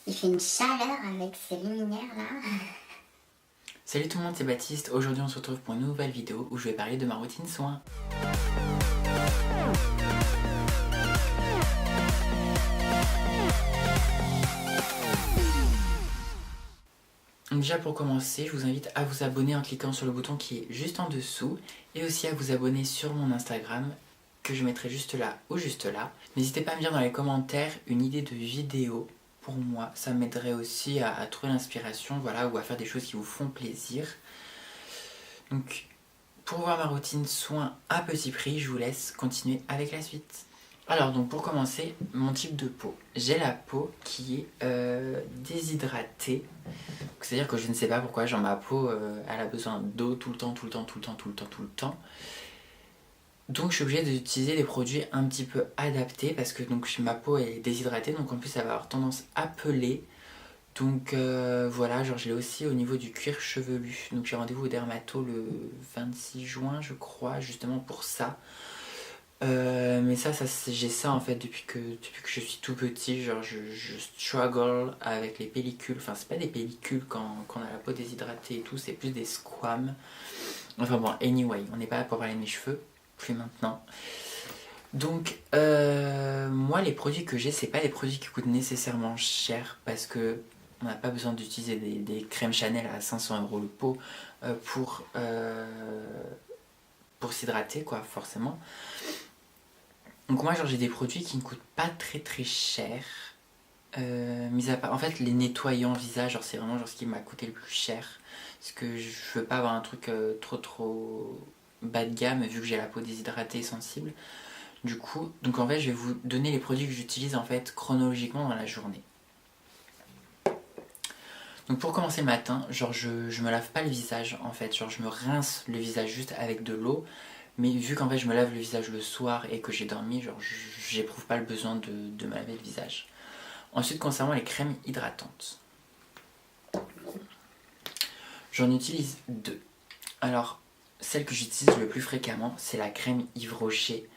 Il fait une chaleur avec ces luminaires là. Salut tout le monde, c'est Baptiste. Aujourd'hui on se retrouve pour une nouvelle vidéo où je vais parler de ma routine soin. Donc déjà pour commencer, je vous invite à vous abonner en cliquant sur le bouton qui est juste en dessous et aussi à vous abonner sur mon Instagram que je mettrai juste là ou juste là. N'hésitez pas à me dire dans les commentaires une idée de vidéo pour moi, ça m'aiderait aussi à trouver l'inspiration, voilà, ou à faire des choses qui vous font plaisir. Donc pour voir ma routine soin à petit prix, je vous laisse continuer avec la suite. Alors donc pour commencer, mon type de peau. J'ai la peau qui est déshydratée. C'est-à-dire que je ne sais pas pourquoi, genre ma peau, elle a besoin d'eau tout le temps. Donc je suis obligée d'utiliser des produits un petit peu adaptés parce que donc ma peau est déshydratée, donc en plus elle va avoir tendance à peler. Donc voilà, genre je l'ai aussi au niveau du cuir chevelu. Donc j'ai rendez-vous au dermato le 26 juin je crois, justement pour ça. Mais ça j'ai ça en fait depuis que je suis tout petit, genre je struggle avec les pellicules. Enfin c'est pas des pellicules quand on a la peau déshydratée et tout, c'est plus des squames. Enfin bon, anyway, on n'est pas là pour parler de mes cheveux, plus maintenant. Donc moi les produits que j'ai, c'est pas des produits qui coûtent nécessairement cher parce que on n'a pas besoin d'utiliser des crèmes Chanel à 500 € le pot pour s'hydrater quoi, forcément. Donc moi genre j'ai des produits qui ne coûtent pas très cher. Mis à part, en fait les nettoyants visage, genre c'est vraiment genre ce qui m'a coûté le plus cher. Parce que je veux pas avoir un truc trop bas de gamme vu que j'ai la peau déshydratée et sensible. Du coup, donc en fait je vais vous donner les produits que j'utilise en fait chronologiquement dans la journée. Donc pour commencer le matin, genre je me lave pas le visage en fait, genre je me rince le visage juste avec de l'eau. Mais vu qu'en fait je me lave le visage le soir et que j'ai dormi, genre j'éprouve pas le besoin de me laver le visage. Ensuite concernant les crèmes hydratantes. J'en utilise deux. Alors celle que j'utilise le plus fréquemment c'est la crème Yves Rocher.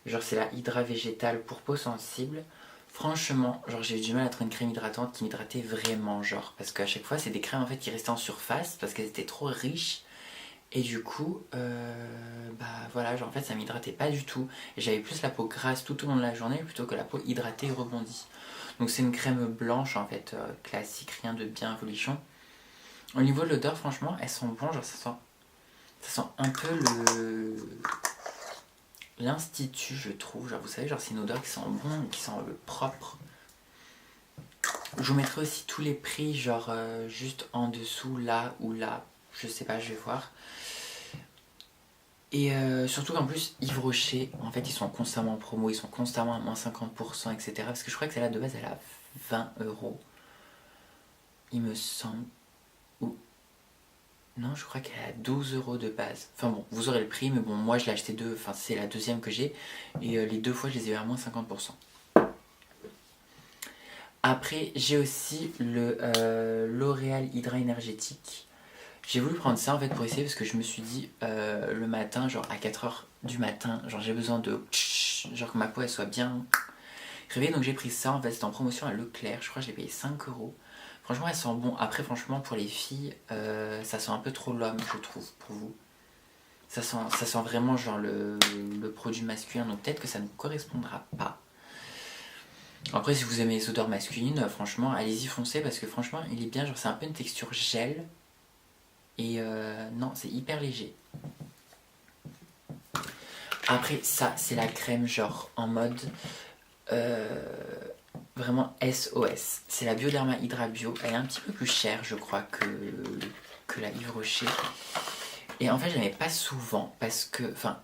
Genre c'est la Hydra végétale pour peau sensible. Franchement, genre j'ai eu du mal à trouver une crème hydratante qui m'hydratait vraiment, genre. Parce qu'à chaque fois c'est des crèmes en fait qui restaient en surface parce qu'elles étaient trop riches. Et du coup, bah voilà, genre en fait ça m'hydratait pas du tout. Et j'avais plus la peau grasse tout au long de la journée plutôt que la peau hydratée et rebondie. Donc c'est une crème blanche en fait, classique, rien de bien folichon. Au niveau de l'odeur, franchement, elles sont bonnes, genre ça sent un peu l'institut, je trouve. Genre vous savez, genre c'est une odeur qui sent bon, qui sent le propre. Je vous mettrai aussi tous les prix, genre juste en dessous, là ou là. Je sais pas, je vais voir. Et surtout qu'en plus, Yves Rocher, en fait, ils sont constamment en promo, ils sont constamment à moins 50%, etc. Parce que je crois que celle-là de base, elle a 20 €. Il me semble. Ou. Non, je crois qu'elle a 12 € de base. Enfin bon, vous aurez le prix, mais bon, moi je l'ai acheté deux, enfin c'est la deuxième que j'ai. Et les deux fois, je les ai eu à moins 50%. Après, j'ai aussi le L'Oréal Hydra Énergétique. J'ai voulu prendre ça en fait pour essayer parce que je me suis dit le matin, genre à 4h du matin, genre j'ai besoin de. Genre que ma peau elle soit bien réveillée. Donc j'ai pris ça en fait, c'était en promotion à Leclerc. Je crois que j'ai payé 5 €. Franchement, elle sent bon. Après, franchement, pour les filles, ça sent un peu trop l'homme, je trouve, pour vous. Ça sent vraiment genre le produit masculin, donc peut-être que ça ne vous correspondra pas. Après, si vous aimez les odeurs masculines, franchement, allez-y, foncez parce que franchement, il est bien. Genre, c'est un peu une texture gel. Et non, c'est hyper léger. Après, ça, c'est la crème, genre en mode vraiment SOS. C'est la Bioderma Hydra Bio. Elle est un petit peu plus chère, je crois, que la Yves Rocher. Et en fait, je n'aimais pas souvent parce que. Enfin,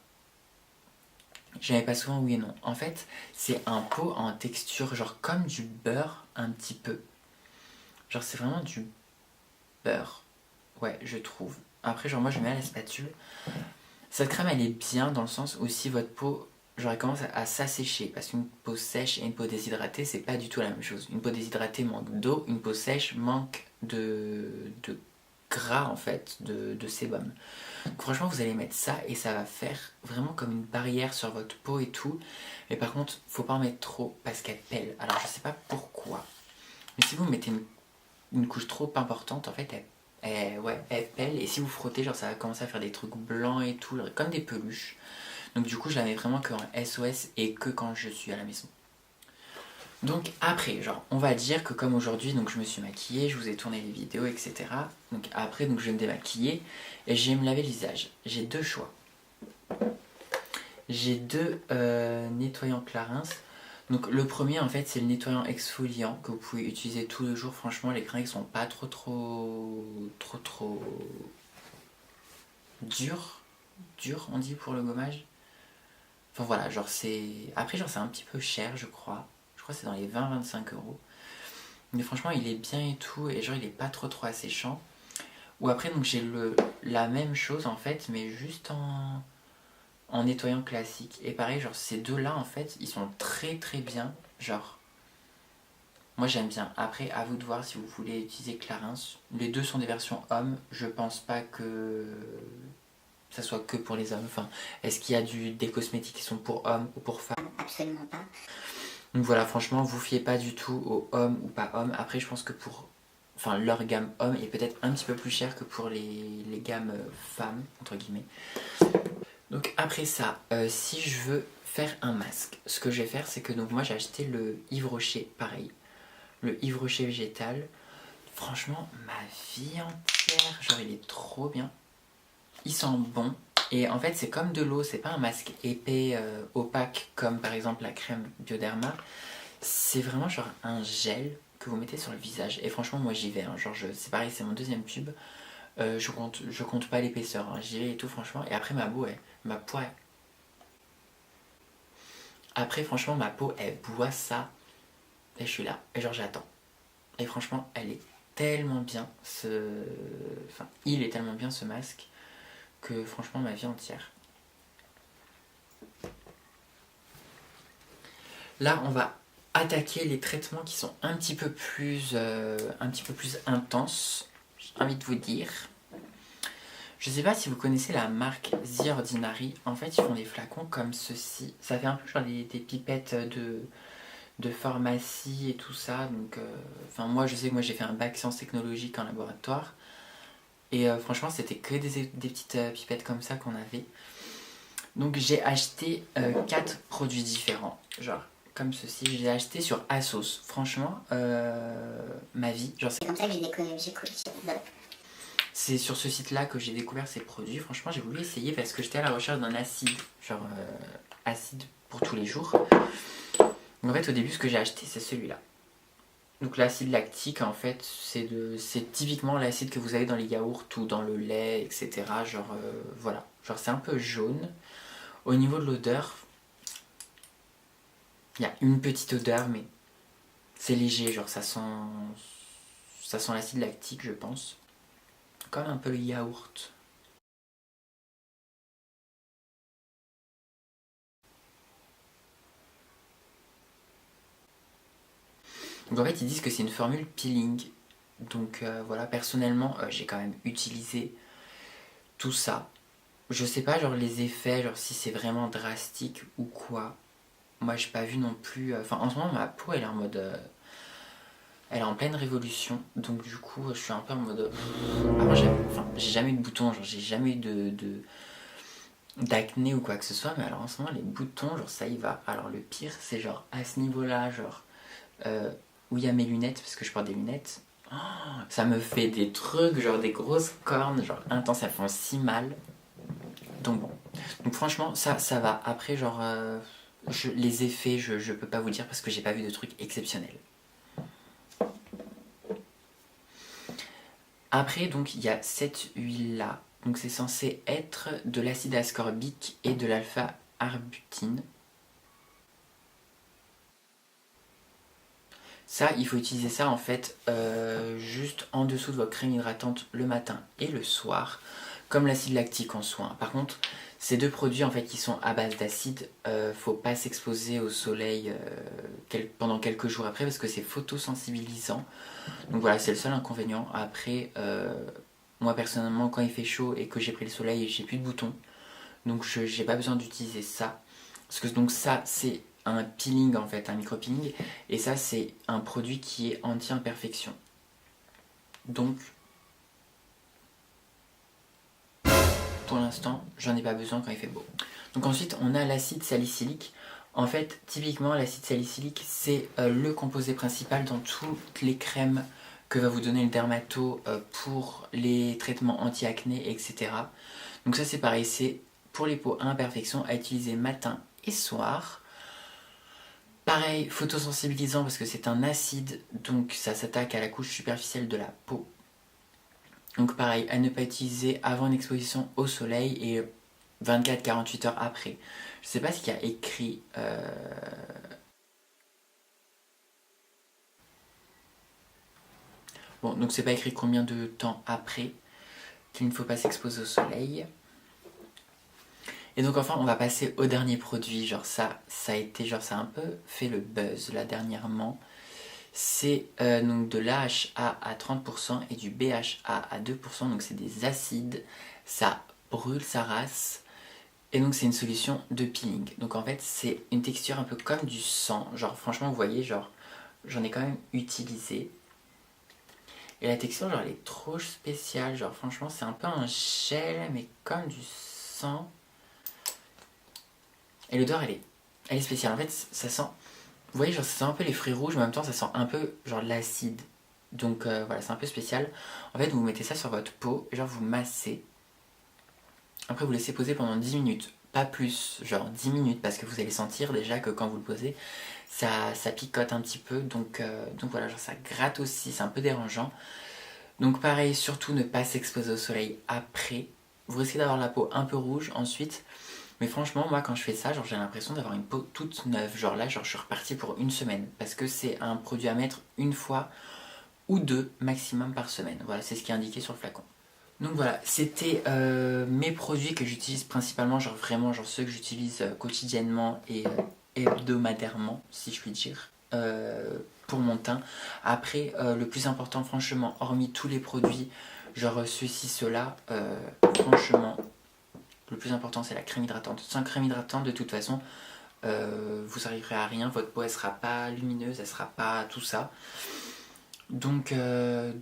je n'aimais pas souvent, oui et non. En fait, c'est un pot en texture, genre comme du beurre, un petit peu. Genre, c'est vraiment du beurre. Ouais, je trouve. Après, genre, moi, je mets à la spatule. Cette crème, elle est bien dans le sens où si votre peau, genre, elle commence à s'assécher. Parce qu'une peau sèche et une peau déshydratée, c'est pas du tout la même chose. Une peau déshydratée manque d'eau, une peau sèche manque de gras, en fait, de sébum. Donc, franchement, vous allez mettre ça et ça va faire vraiment comme une barrière sur votre peau et tout. Mais par contre, faut pas en mettre trop parce qu'elle pèle. Alors, je sais pas pourquoi. Mais si si vous mettez une couche trop importante, en fait, elle pèle. Et si vous frottez, genre ça va commencer à faire des trucs blancs et tout, comme des peluches. Donc du coup, je la mets vraiment qu'en SOS et que quand je suis à la maison. Donc après, genre, on va dire que comme aujourd'hui, donc je me suis maquillée, je vous ai tourné les vidéos, etc. Donc après, donc je vais me démaquiller et je vais me laver le visage. J'ai deux choix. J'ai deux nettoyants Clarins. Donc le premier, en fait, c'est le nettoyant exfoliant que vous pouvez utiliser tous les jours. Franchement, les crins, ils sont pas trop durs. Durs, on dit, pour le gommage. Enfin voilà, genre c'est... Après, genre c'est un petit peu cher, je crois. Je crois que c'est dans les 20-25 euros. Mais franchement, il est bien et tout. Et genre, il est pas trop asséchant. Ou après, donc j'ai la même chose, en fait, mais juste en nettoyant classique. Et pareil, genre ces deux-là, en fait, ils sont très bien. Genre, moi j'aime bien. Après, à vous de voir si vous voulez utiliser Clarins. Les deux sont des versions hommes. Je pense pas que ça soit que pour les hommes. Enfin, est-ce qu'il y a des cosmétiques qui sont pour hommes ou pour femmes? Absolument pas. Donc voilà, franchement, vous fiez pas du tout aux hommes ou pas hommes. Après, je pense que pour... Enfin, leur gamme homme est peut-être un petit peu plus cher que pour les gammes femmes, entre guillemets. Donc après ça, si je veux faire un masque, ce que je vais faire, c'est que donc moi j'ai acheté le Yves Rocher, pareil. Le Yves Rocher végétal. Franchement, ma vie entière, genre il est trop bien. Il sent bon. Et en fait, c'est comme de l'eau, c'est pas un masque épais, opaque, comme par exemple la crème Bioderma. C'est vraiment genre un gel que vous mettez sur le visage. Et franchement, moi j'y vais. Hein. Genre, c'est pareil, c'est mon deuxième tube. Je compte pas l'épaisseur. Hein. J'y vais et tout, franchement. Et après, ma peau, Après, franchement, ma peau, elle boit ça. Et je suis là. Et genre, j'attends. Et franchement, elle est tellement bien. Enfin, il est tellement bien ce masque. Que franchement, ma vie entière. Là, on va attaquer les traitements qui sont un petit peu plus intenses. J'ai envie de vous dire. Je sais pas si vous connaissez la marque The Ordinary. En fait, ils font des flacons comme ceci. Ça fait un peu genre des pipettes de pharmacie et tout ça. Donc, enfin, moi, je sais que moi j'ai fait un bac sciences technologiques en laboratoire. Et franchement, c'était que des petites pipettes comme ça qu'on avait. Donc, j'ai acheté 4 produits différents. Genre, comme ceci. Je les ai achetés sur Asos. Franchement, ma vie. Genre, C'est comme ça que j'ai découvert. C'est sur ce site-là que j'ai découvert ces produits. Franchement, j'ai voulu essayer parce que j'étais à la recherche d'un acide. Genre, acide pour tous les jours. Donc, en fait, au début, ce que j'ai acheté, c'est celui-là. Donc l'acide lactique, en fait, c'est typiquement l'acide que vous avez dans les yaourts ou dans le lait, etc. Genre, voilà. Genre, c'est un peu jaune. Au niveau de l'odeur, il y a une petite odeur, mais c'est léger. Genre, ça sent l'acide lactique, je pense. Comme un peu le yaourt. Donc en fait, ils disent que c'est une formule peeling. Donc voilà, personnellement, j'ai quand même utilisé tout ça. Je sais pas, genre les effets, genre si c'est vraiment drastique ou quoi. Moi, j'ai pas vu non plus. Enfin, en ce moment, ma peau, elle est en mode. Elle est en pleine révolution. Donc du coup, je suis un peu en mode. Avant, j'ai jamais eu de boutons, genre j'ai jamais eu d'acné ou quoi que ce soit. Mais alors en ce moment, les boutons, genre ça y va. Alors le pire, c'est genre à ce niveau-là, genre. Où il y a mes lunettes, parce que je porte des lunettes. Oh, ça me fait des trucs, genre des grosses cornes, genre intenses, ça fait si mal. Donc bon. Donc franchement, ça va. Après, genre, les effets, je peux pas vous dire parce que j'ai pas vu de trucs exceptionnels. Après, donc, il y a cette huile-là. Donc c'est censé être de l'acide ascorbique et de l'alpha-arbutéine. Ça, il faut utiliser ça en fait juste en dessous de votre crème hydratante le matin et le soir, comme l'acide lactique en soin. Par contre, ces deux produits en fait qui sont à base d'acide, faut pas s'exposer au soleil pendant quelques jours après parce que c'est photosensibilisant. Donc voilà, c'est le seul inconvénient. Après, moi personnellement, quand il fait chaud et que j'ai pris le soleil, j'ai plus de boutons. Donc j'ai pas besoin d'utiliser ça. Parce que donc ça, c'est un peeling en fait, un micro peeling, et ça c'est un produit qui est anti-imperfection. Donc pour l'instant j'en ai pas besoin quand il fait beau. Donc ensuite on a l'acide salicylique. En fait typiquement l'acide salicylique c'est le composé principal dans toutes les crèmes que va vous donner le dermato pour les traitements anti-acné, etc. Donc ça c'est pareil, c'est pour les peaux à imperfection à utiliser matin et soir. Pareil, photosensibilisant parce que c'est un acide, donc ça s'attaque à la couche superficielle de la peau. Donc pareil, à ne pas utiliser avant une exposition au soleil et 24-48 heures après. Je sais pas ce qu'il y a écrit. Bon, donc c'est pas écrit combien de temps après qu'il ne faut pas s'exposer au soleil. Et donc enfin on va passer au dernier produit, genre ça a été, genre ça a un peu fait le buzz là dernièrement. C'est donc de l'AHA à 30% et du BHA à 2%, donc c'est des acides, ça brûle sa race. Et donc c'est une solution de peeling. Donc en fait c'est une texture un peu comme du sang, genre franchement vous voyez, genre j'en ai quand même utilisé. Et la texture genre elle est trop spéciale, genre franchement c'est un peu un gel mais comme du sang. Et l'odeur elle est spéciale, en fait ça sent, vous voyez genre ça sent un peu les fruits rouges mais en même temps ça sent un peu genre l'acide. Donc voilà c'est un peu spécial. En fait vous mettez ça sur votre peau, genre vous massez. Après vous laissez poser pendant 10 minutes, pas plus, genre 10 minutes parce que vous allez sentir déjà que quand vous le posez ça picote un petit peu, donc voilà genre ça gratte aussi, c'est un peu dérangeant. Donc pareil, surtout ne pas s'exposer au soleil après. Vous risquez d'avoir la peau un peu rouge ensuite. Mais franchement, moi quand je fais ça, genre j'ai l'impression d'avoir une peau toute neuve. Genre là, genre je suis reparti pour une semaine. Parce que c'est un produit à mettre une fois ou deux maximum par semaine. Voilà, c'est ce qui est indiqué sur le flacon. Donc voilà, c'était mes produits que j'utilise principalement, genre vraiment genre ceux que j'utilise quotidiennement et hebdomadairement, si je puis dire. Pour mon teint. Après, le plus important, franchement, hormis tous les produits, genre ceci, cela, franchement, le plus important c'est la crème hydratante. Sans crème hydratante, de toute façon, vous arriverez à rien, votre peau elle sera pas lumineuse, elle sera pas tout ça. Donc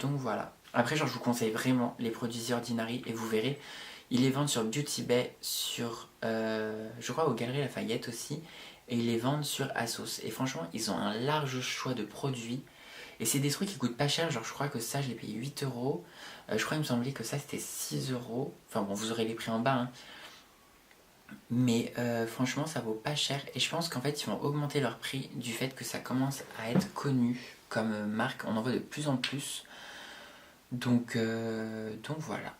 voilà. Après, genre, je vous conseille vraiment les produits The Ordinary et vous verrez, ils les vendent sur Beauty Bay, sur, je crois, aux Galeries Lafayette aussi. Et ils les vendent sur Asos. Et franchement, ils ont un large choix de produits. Et c'est des trucs qui coûtent pas cher. Genre, je crois que ça, je l'ai payé 8 euros. Je crois, il me semblait que ça, c'était 6 euros. Enfin bon, vous aurez les prix en bas. Hein. Mais franchement, ça vaut pas cher. Et je pense qu'en fait, ils vont augmenter leur prix du fait que ça commence à être connu comme marque. On en voit de plus en plus. Donc voilà.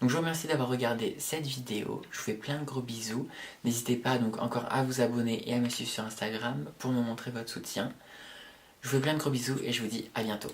Donc je vous remercie d'avoir regardé cette vidéo, je vous fais plein de gros bisous, n'hésitez pas donc encore à vous abonner et à me suivre sur Instagram pour me montrer votre soutien. Je vous fais plein de gros bisous et je vous dis à bientôt.